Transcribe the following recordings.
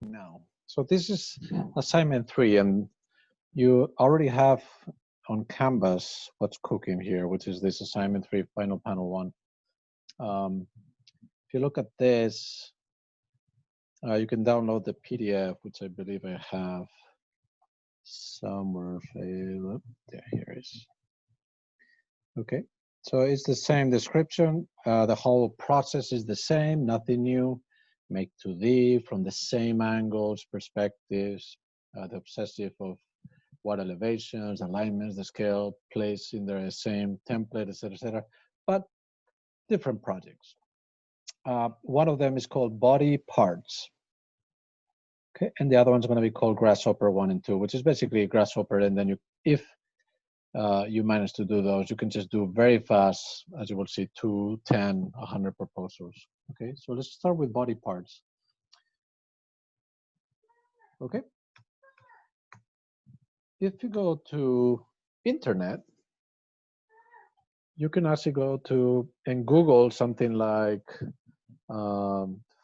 now. So this is assignment 3, and you already have on Canvas what's cooking here, which is this assignment 3, final panel 1. If you look at this, you can download the PDF, which I believe I have somewhere. There, here it is. Okay, so it's the same description. The whole process is the same, nothing new. Make 2D from the same angles, perspectives, the obsessive of what elevations, alignments, the scale, place in the same template, etc., etc. But different projects. One of them is called body parts. Okay, and the other one's going to be called Grasshopper 1 and 2, which is basically Grasshopper. And then if you manage to do those, you can just do very fast, as you will see, 2, 10, 100 proposals. Okay, so let's start with body parts. Okay, if you go to internet, you can actually go to and Google something like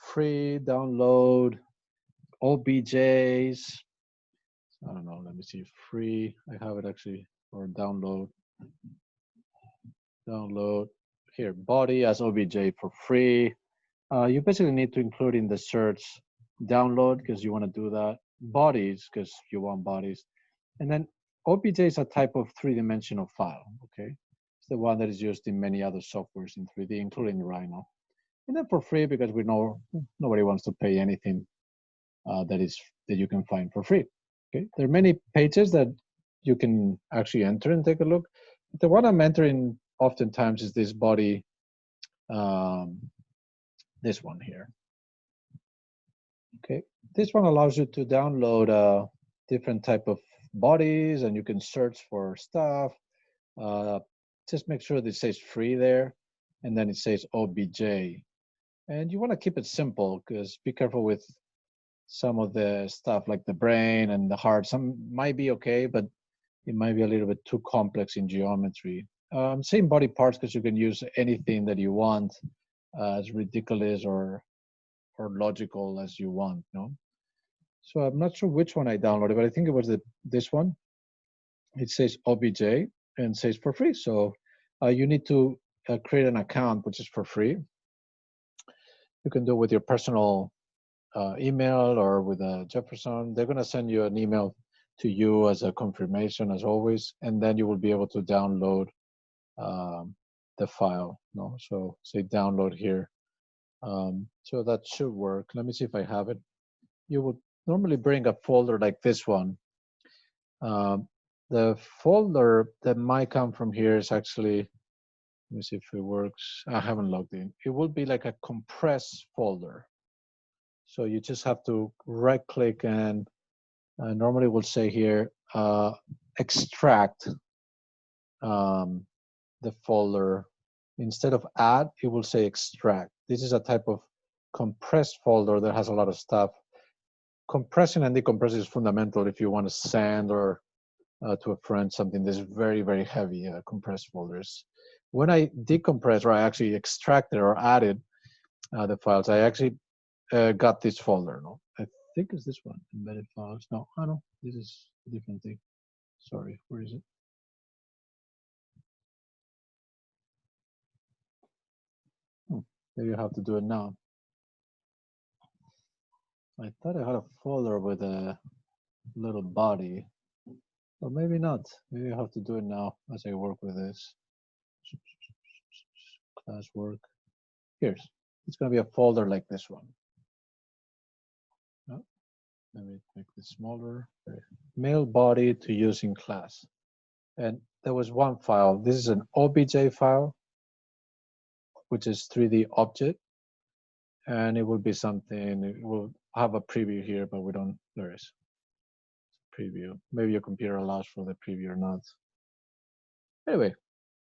free download OBJs. I don't know, let me see, free, I have it actually, or download here, body as OBJ for free. You basically need to include in the search download because you want to do that, bodies because you want bodies, and then OBJ is a type of three-dimensional file. Okay, it's the one that is used in many other softwares in 3D, including Rhino, and then for free because we know nobody wants to pay anything that you can find for free. Okay, there are many pages that you can actually enter and take a look. The one I'm entering oftentimes is this body, this one here. Okay, this one allows you to download different type of bodies, and you can search for stuff. Just make sure that it says free there, and then it says OBJ. And you want to keep it simple because be careful with some of the stuff like the brain and the heart. Some might be okay, but it might be a little bit too complex in geometry. Same body parts because you can use anything that you want, as ridiculous or logical as you want. No, so I'm not sure which one I downloaded, but I think it was this one. It says OBJ and says for free. So you need to create an account, which is for free. You can do it with your personal email or with Jefferson. They're going to send you an email to you as a confirmation, as always, and then you will be able to download the file. No, so say download here. So that should work. Let me see if I have it. You would normally bring a folder like this one. The folder that might come from here is actually, let me see if it works. I haven't logged in. It will be like a compressed folder. So you just have to right click and normally we'll say here, extract the folder. Instead of add, it will say extract. This is a type of compressed folder that has a lot of stuff. Compressing and decompressing is fundamental if you want to send or to a friend something that's very, very heavy, compressed folders. When I decompress or I actually extracted or added the files, I actually got this folder. No, I think it's this one, embedded files. No, I know, this is a different thing. Sorry, where is it? Maybe you have to do it now. I thought I had a folder with a little body, but maybe not. Maybe I have to do it now as I work with this. Class work. Here's, it's going to be a folder like this one. Oh, let me make this smaller. Mail body to use in class. And there was one file. This is an OBJ file, which is 3D object. And it will be something, it will have a preview here, but we don't, there is preview. Maybe your computer allows for the preview or not. Anyway,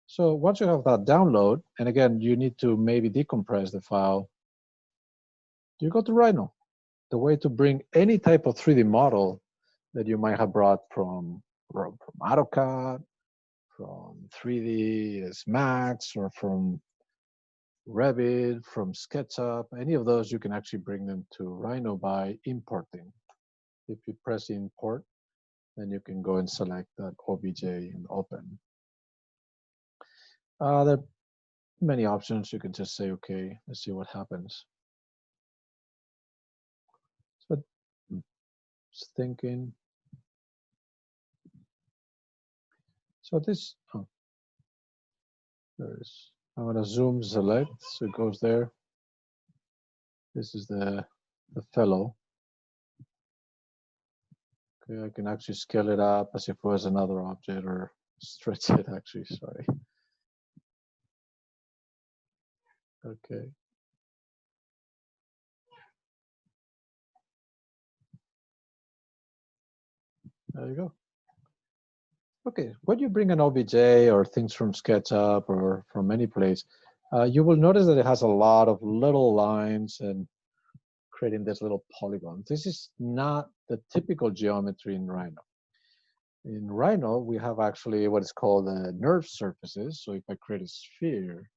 so once you have that download, and again, you need to maybe decompress the file, you go to Rhino. The way to bring any type of 3D model that you might have brought from AutoCAD, from 3ds Max, or from Revit, from SketchUp, any of those, you can actually bring them to Rhino by importing. If you press import, then you can go and select that OBJ and open. There are many options. You can just say, okay, let's see what happens. So just thinking. So this, oh, there it is. I'm gonna zoom select, so it goes there. This is the fellow. Okay, I can actually scale it up as if it was another object, or stretch it actually, sorry. Okay. There you go. Okay, when you bring an OBJ or things from SketchUp or from any place, you will notice that it has a lot of little lines and creating this little polygon. This is not the typical geometry in Rhino. In Rhino, we have actually what is called nerve surfaces. So if I create a sphere,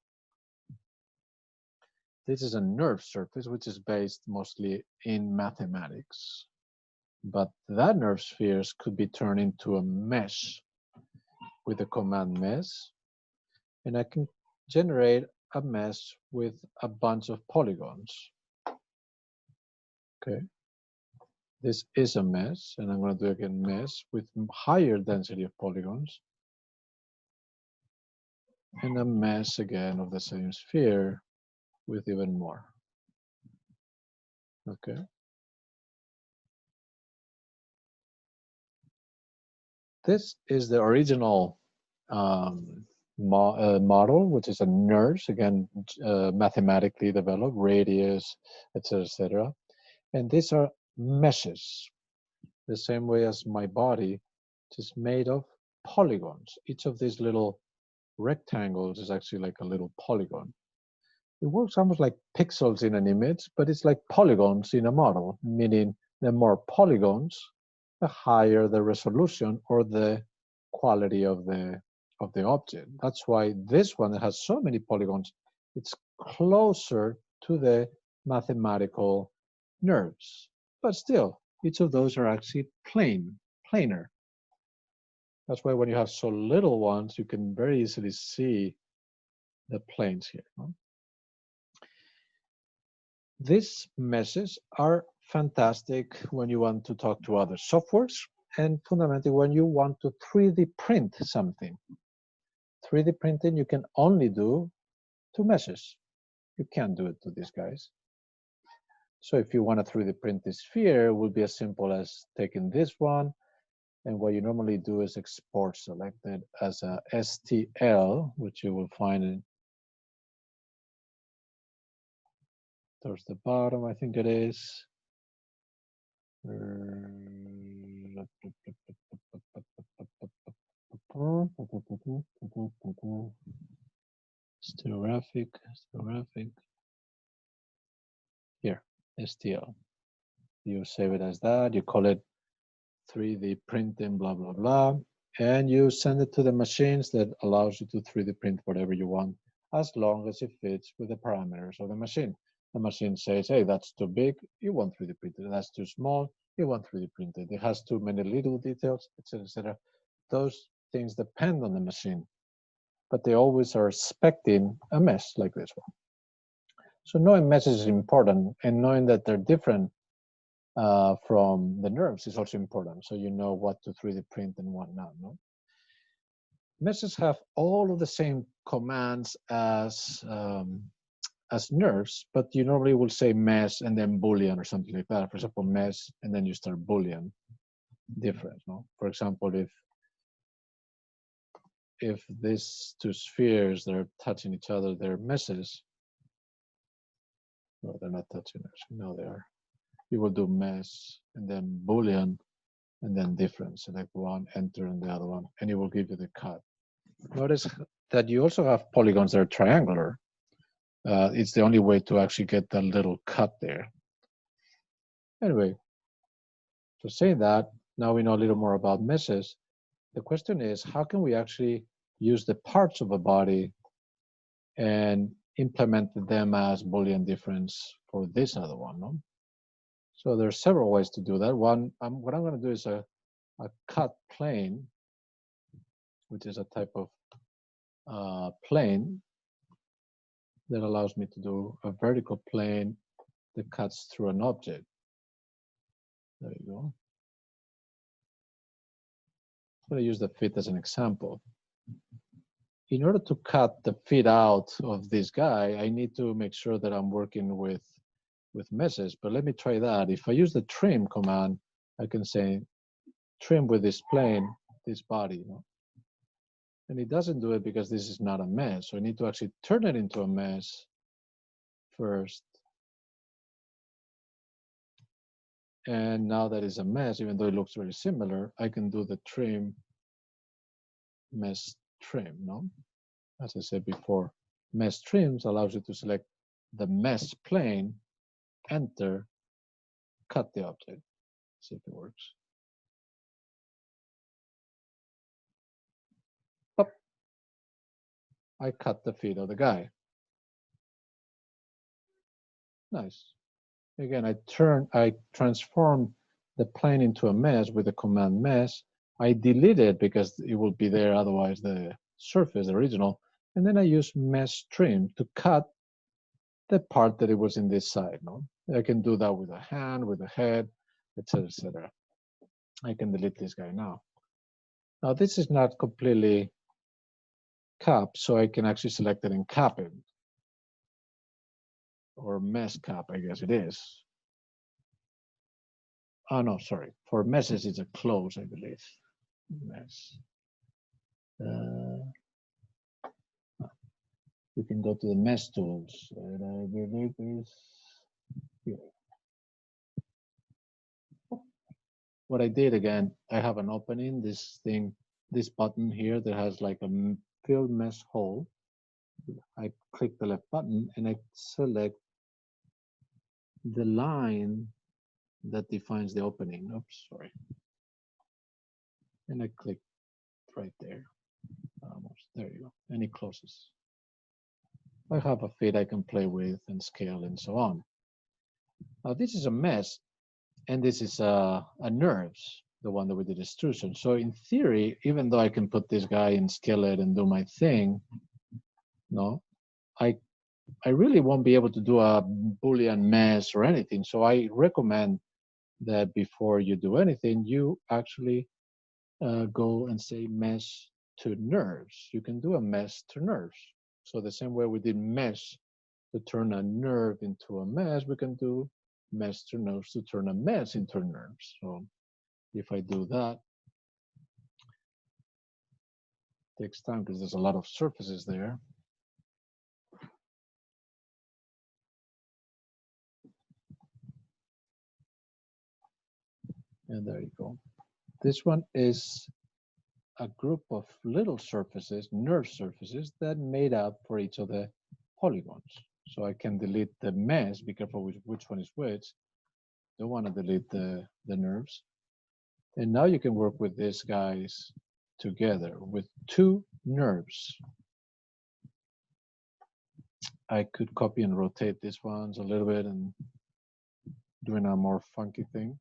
this is a nerve surface, which is based mostly in mathematics. But that nerve spheres could be turned into a mesh with the command mesh. And I can generate a mesh with a bunch of polygons. Okay. This is a mesh, and I'm going to do again mesh with higher density of polygons. And a mesh again of the same sphere with even more. Okay. This is the original model, which is a nurse, again, mathematically developed, radius, etc., etc. And these are meshes, the same way as my body, which is made of polygons. Each of these little rectangles is actually like a little polygon. It works almost like pixels in an image, but it's like polygons in a model, meaning the more polygons, the higher the resolution or the quality of the object. That's why this one that has so many polygons, it's closer to the mathematical nerves. But still, each of those are actually planar. That's why when you have so little ones, you can very easily see the planes here. No? These meshes are fantastic when you want to talk to other softwares, and fundamentally when you want to 3D print something. 3D printing you can only do to meshes. You can't do it to these guys. So if you want to 3D print this sphere, it would be as simple as taking this one, and what you normally do is export selected as a STL, which you will find in towards the bottom, I think it is. Stereographic. Here, STL. You save it as that, you call it 3D printing, blah, blah, blah. And you send it to the machines that allows you to 3D print whatever you want, as long as it fits with the parameters of the machine. The machine says, hey, that's too big, you want 3D printed. That's too small, you want 3D printed. It has too many little details, etc., etc. Those things depend on the machine, but they always are expecting a mesh like this one. So knowing meshes is important, and knowing that they're different from the nerves is also important. So you know what to 3D print and what not. No? Meshes have all of the same commands as nerves, but you normally will say mesh and then Boolean or something like that. For example, mesh and then you start Boolean. Different. No? For example, if these two spheres that are touching each other, they're meshes. No, they're not touching actually. No, they are. You will do mesh and then Boolean and then different. Select one, enter, and the other one, and it will give you the cut. Notice that you also have polygons that are triangular. It's the only way to actually get that little cut there. Anyway, so saying that, now we know a little more about meshes. The question is, how can we actually use the parts of a body and implemented them as Boolean difference for this other one. No? So there's several ways to do that. One, what I'm going to do is a cut plane, which is a type of plane that allows me to do a vertical plane that cuts through an object. There you go. I'm going to use the fit as an example. In order to cut the fit out of this guy, I need to make sure that I'm working with meshes. But let me try that. If I use the trim command, I can say trim with this plane, this body. You know? And it doesn't do it because this is not a mesh. So I need to actually turn it into a mesh first. And now that is a mesh, even though it looks very similar, I can do the trim, mesh trim, no? As I said before, mesh trims allows you to select the mesh plane, enter, cut the object. See if it works. Up. I cut the feet of the guy. Nice. Again, I transform the plane into a mesh with the command mesh. I delete it because it will be there, otherwise the surface, the original. And then I use mesh trim to cut the part that it was in this side. No? I can do that with a hand, with a head, etc., etc. I can delete this guy now. Now this is not completely capped, so I can actually select it and cap it. Or mesh cap, I guess it is. Oh no, sorry. For meshes, it's a close, I believe. Mesh. We can go to the mesh tools. And I believe is here. What I did again, I have an opening, this thing, this button here that has like a fill mesh hole. I click the left button and I select the line that defines the opening. Oops, sorry. And I click right there. Almost, there you go. And it closes. I have a fit I can play with and scale and so on. Now this is a mesh, and this is a nerves, the one that we did extrusion. So in theory, even though I can put this guy and scale it and do my thing, no, I really won't be able to do a Boolean mesh or anything. So I recommend that before you do anything, you actually go and say mesh to nerves. You can do a mesh to nerves. So the same way we did mesh to turn a nerve into a mesh, we can do mesh to nerves to turn a mesh into nerves. So if I do that, it takes time because there's a lot of surfaces there. And there you go. This one is a group of little surfaces, nerve surfaces, that made up for each of the polygons. So I can delete the mesh, be careful which one is which. Don't want to delete the nerves. And now you can work with these guys together with two nerves. I could copy and rotate these ones a little bit and doing a more funky thing.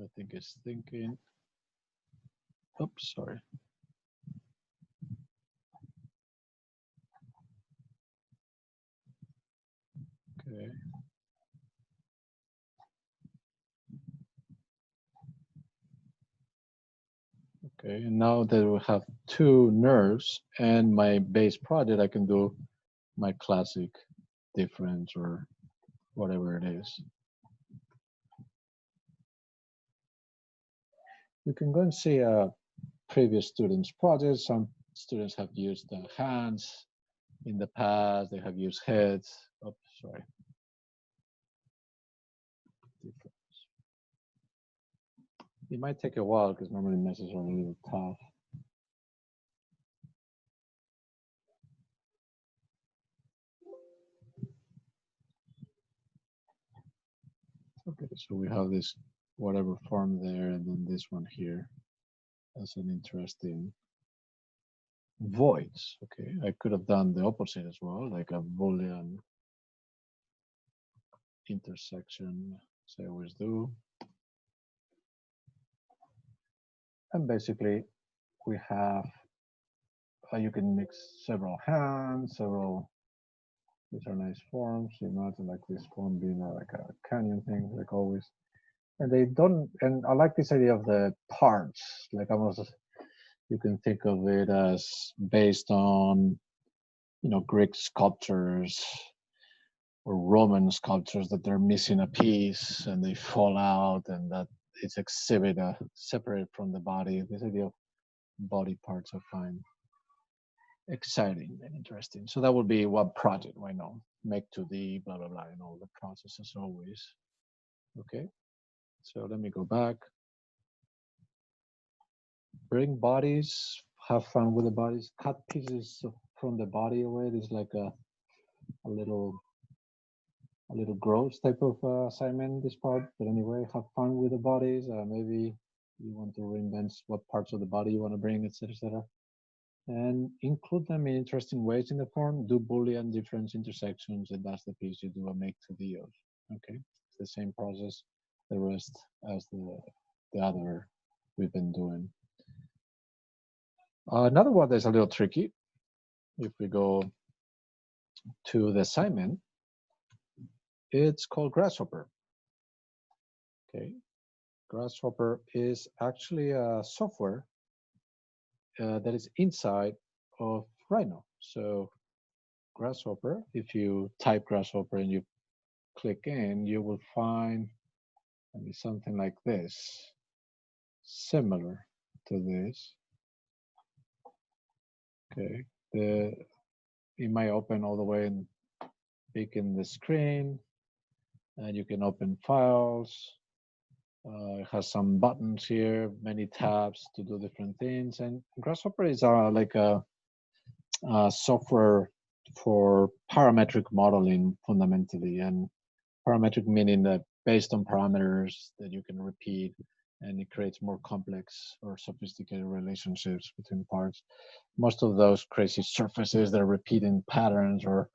I think it's thinking. Oops, sorry. Okay. Okay, and now that we have two nerves and my base project, I can do my classic difference or whatever it is. You can go and see previous students' projects. Some students have used hands in the past. They have used heads. Oh, sorry. It might take a while because normally meshes are a little tough. Okay, so we have this whatever form there, and then this one here as an interesting voids. Okay, I could have done the opposite as well, like a Boolean intersection, as I always do. And basically, we have, you can mix several hands, several, these are nice forms. You imagine like this form being like a canyon thing, like always. And they don't, and I like this idea of the parts, like almost, you can think of it as based on, you know, Greek sculptures or Roman sculptures that they're missing a piece and they fall out, and that it's exhibited separate from the body. This idea of body parts I find exciting and interesting. So that would be one project, why not? Make 2D, blah, blah, blah, and all the processes always. Okay, so let me go back. Bring bodies, have fun with the bodies, cut pieces from the body away. It's like a little gross type of assignment, this part. But anyway, have fun with the bodies. Maybe you want to reinvent what parts of the body you want to bring, etc., etc. And include them in interesting ways in the form. Do Boolean difference intersections, and that's the piece you do a make 2D of. Okay, it's the same process, the rest as the other we've been doing. Another one that's a little tricky, if we go to the assignment, it's called Grasshopper. Okay, Grasshopper is actually a software that is inside of Rhino. So Grasshopper, if you type Grasshopper and you click in, you will find maybe something like this, similar to this. Okay, it might open all the way and big in the screen, and you can open files. It has some buttons here, many tabs to do different things. And Grasshopper is like a software for parametric modeling fundamentally. And parametric meaning that based on parameters that you can repeat, and it creates more complex or sophisticated relationships between parts. Most of those crazy surfaces that are repeating patterns, or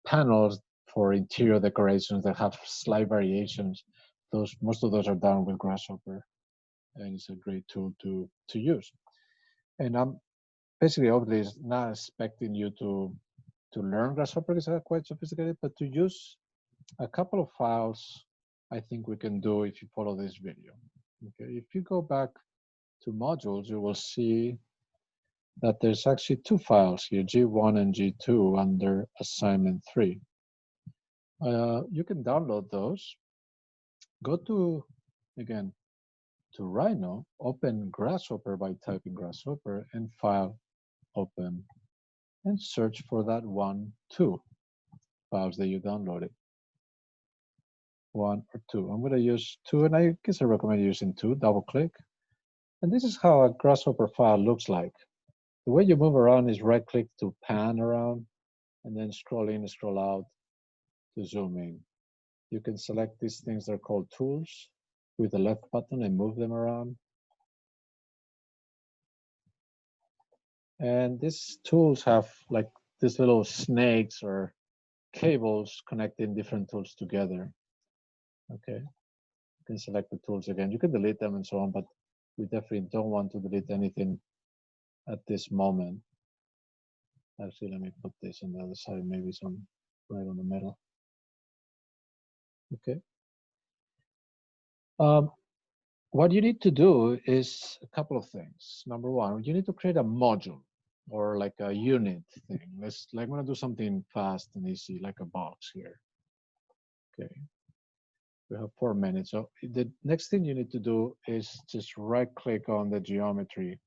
panels for interior decorations that have slight variations, most of those are done with Grasshopper, and it's a great tool to use. And I'm basically obviously not expecting you to learn Grasshopper, because it's quite sophisticated, but to use a couple of files, I think we can do if you follow this video. Okay, if you go back to modules, you will see that there's actually two files here, G1 and G2, under assignment 3. You can download those. Go to, again, to Rhino, open Grasshopper by typing Grasshopper, and file, open, and search for that 1, 2 files that you downloaded. 1 or 2. I'm going to use 2, and I guess I recommend using 2. Double click. And this is how a Grasshopper file looks like. The way you move around is right click to pan around, and then scroll in and scroll out to zoom in. You can select these things that are called tools with the left button and move them around. And these tools have like these little snakes or cables connecting different tools together. Okay, you can select the tools again. You can delete them and so on, but we definitely don't want to delete anything at this moment. Actually, let me put this on the other side, maybe some right on the middle. Okay. What you need to do is a couple of things. Number one, you need to create a module or like a unit thing. I'm gonna do something fast and easy, like a box here. Okay. We have 4 minutes. So the next thing you need to do is just right click on the geometry.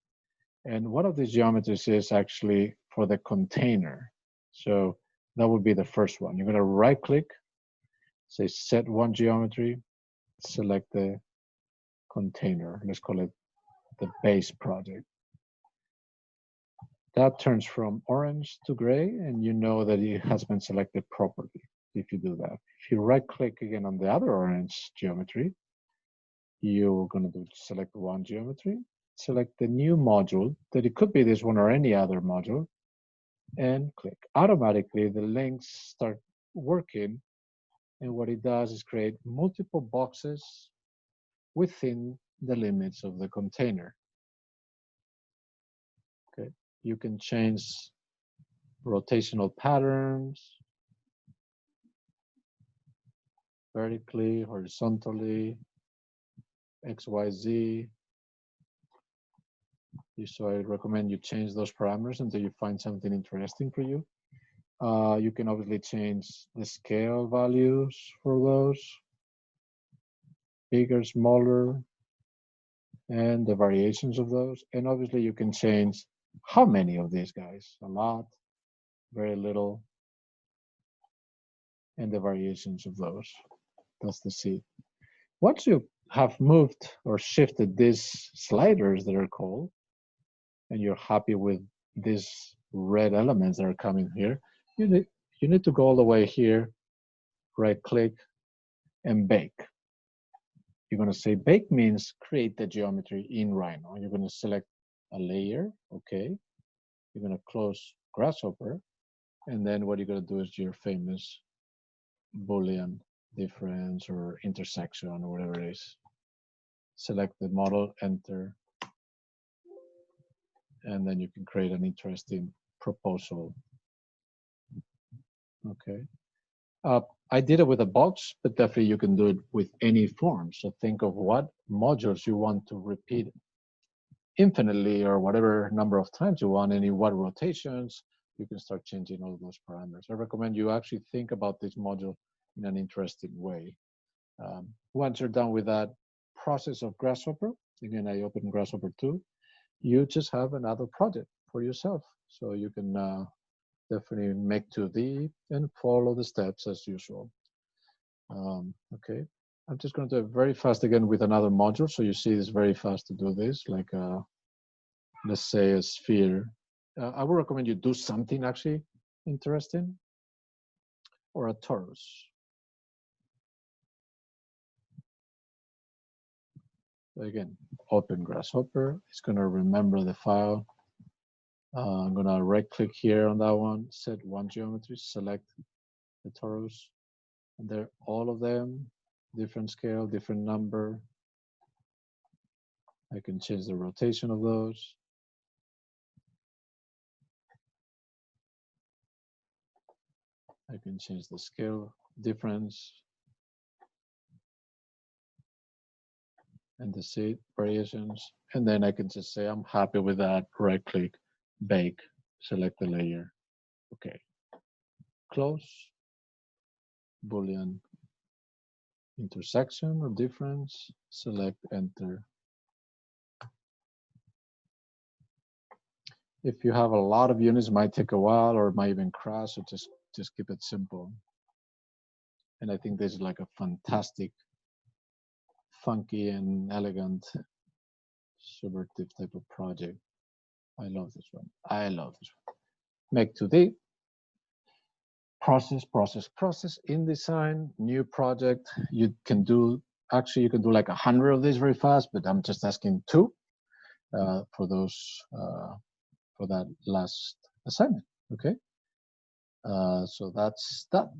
And one of these geometries is actually for the container. So that would be the first one. You're gonna right click, say set one geometry, select the container. Let's call it the base project. That turns from orange to gray, and you know that it has been selected properly if you do that. If you right click again on the other orange geometry, you're going to do select one geometry, select the new module, that it could be this one or any other module, and click. Automatically, the links start working, and what it does is create multiple boxes within the limits of the container. Okay, you can change rotational patterns, vertically, horizontally, XYZ. So I recommend you change those parameters until you find something interesting for you. You can obviously change the scale values for those, bigger, smaller, and the variations of those. And obviously you can change how many of these guys, a lot, very little, and the variations of those. That's the seed. Once you have moved or shifted these sliders that are called, and you're happy with these red elements that are coming here, you need to go all the way here, right click, and bake. You're going to say bake means create the geometry in Rhino. You're going to select a layer, okay. You're going to close Grasshopper, and then what you're going to do is your famous Boolean difference or intersection or whatever it is. Select the model, enter, and then you can create an interesting proposal. Okay. I did it with a box, but definitely you can do it with any form. So think of what modules you want to repeat infinitely or whatever number of times you want, and in what rotations. You can start changing all of those parameters. I recommend you actually think about this module in an interesting way. Once you're done with that process of Grasshopper, again, I open Grasshopper 2, you just have another project for yourself. So you can definitely make 2D and follow the steps as usual. Okay, I'm just going to do it very fast again with another module. So you see it's very fast to do this, like let's say a sphere. I would recommend you do something actually interesting, or a torus. Again, open Grasshopper. It's going to remember the file. I'm going to right click here on that one, set one geometry, select the torus, and they're all of them, different scale, different number. I can change the rotation of those. I can change the scale difference and the seed variations. And then I can just say, I'm happy with that, right click, bake, select the layer. Okay, close, Boolean intersection or difference, select, enter. If you have a lot of units, it might take a while or it might even crash, so just keep it simple. And I think this is like a fantastic, funky and elegant, subvertive type of project. I love this one. I love this one. Make 2D, process, process, process, InDesign, new project. You can do, actually you can do like 100 of these very fast, but I'm just asking 2 for those, for that last assignment, okay? So that's done.